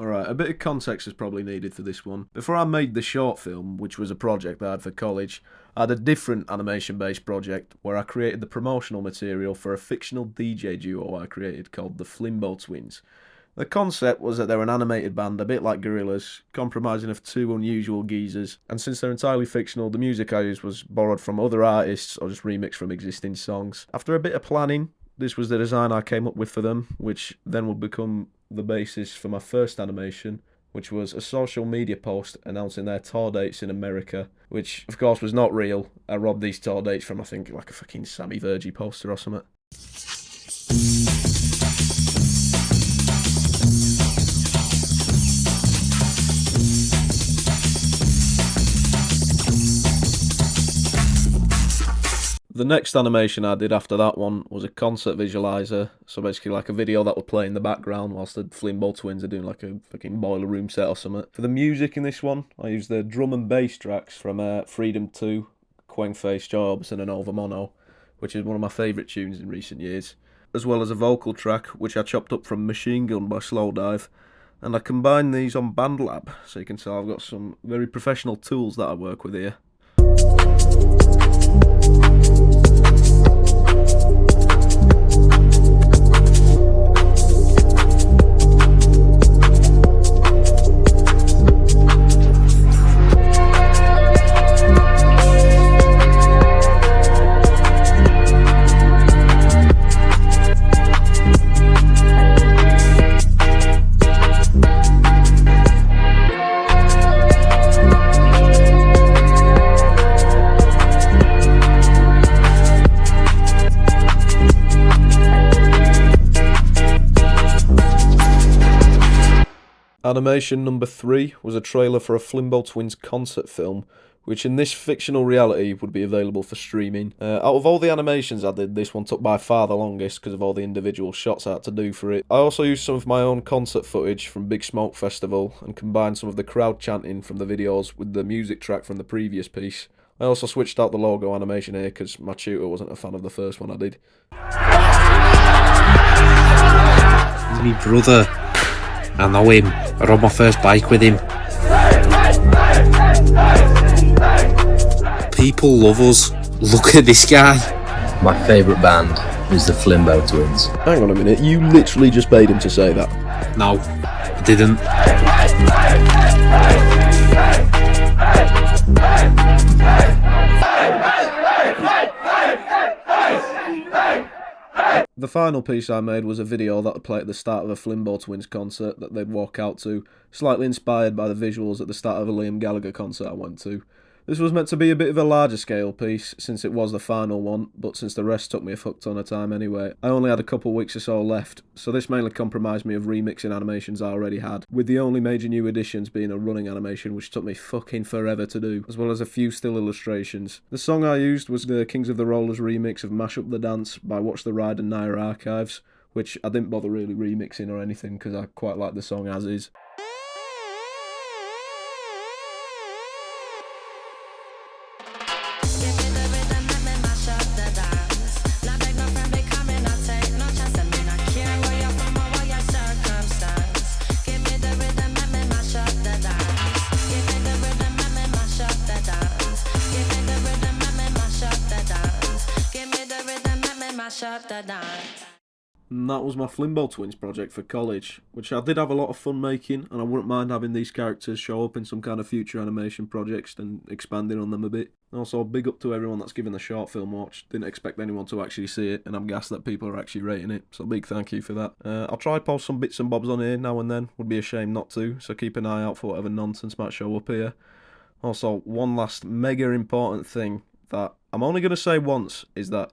Alright, a bit of context is probably needed for this one. Before I made the short film, which was a project that I had for college, I had a different animation-based project where I created the promotional material for a fictional DJ duo I created called the Flimbo Twins. The concept was that they're an animated band, a bit like Gorillaz, comprising of two unusual geezers, and since they're entirely fictional, the music I used was borrowed from other artists or just remixed from existing songs. After a bit of planning, this was the design I came up with for them, which then would become the basis for my first animation, which was a social media post announcing their tour dates in America, which of course was not real. I robbed these tour dates from, I think, like a fucking Sammy Vergy poster or something. The next animation I did after that one was a concert visualizer, so basically like a video that would play in the background whilst the Flimbo Twins are doing like a fucking boiler room set or something. For the music in this one, I used the drum and bass tracks from Freedom 2, Kwengface, Orbison and Overmono, which is one of my favourite tunes in recent years, as well as a vocal track which I chopped up from Machine Gun by Slowdive, and I combined these on BandLab, so you can tell I've got some very professional tools that I work with here. Animation number 3 was a trailer for a Flimbo Twins concert film, which in this fictional reality would be available for streaming. Out of all the animations I did, this one took by far the longest because of all the individual shots I had to do for it. I also used some of my own concert footage from Big Smoke Festival and combined some of the crowd chanting from the videos with the music track from the previous piece. I also switched out the logo animation here because my tutor wasn't a fan of the first one I did. My brother, I know him. I rode my first bike with him. People love us. Look at this guy. My favourite band is the Flimbo Twins. Hang on a minute, you literally just paid him to say that? No, I didn't. The final piece I made was a video that would play at the start of a Flimbo Twins concert that they'd walk out to, slightly inspired by the visuals at the start of a Liam Gallagher concert I went to. This was meant to be a bit of a larger scale piece, since it was the final one, but since the rest took me a fuck ton of time anyway, I only had a couple weeks or so left, so this mainly compromised me of remixing animations I already had, with the only major new additions being a running animation which took me fucking forever to do, as well as a few still illustrations. The song I used was the Kings of the Rollers remix of Mash Up the Dance by Watch the Ride and Naira Archives, which I didn't bother really remixing or anything because I quite like the song as is. And that was my Flimbo Twins project for college, which I did have a lot of fun making, and I wouldn't mind having these characters show up in some kind of future animation projects and expanding on them a bit. Also, big up to everyone that's given the short film watch. Didn't expect anyone to actually see it, and I'm gassed that people are actually rating it, so big thank you for that. I'll try to post some bits and bobs on here now and then, would be a shame not to, so keep an eye out for whatever nonsense might show up here. Also, one last mega important thing that I'm only going to say once is that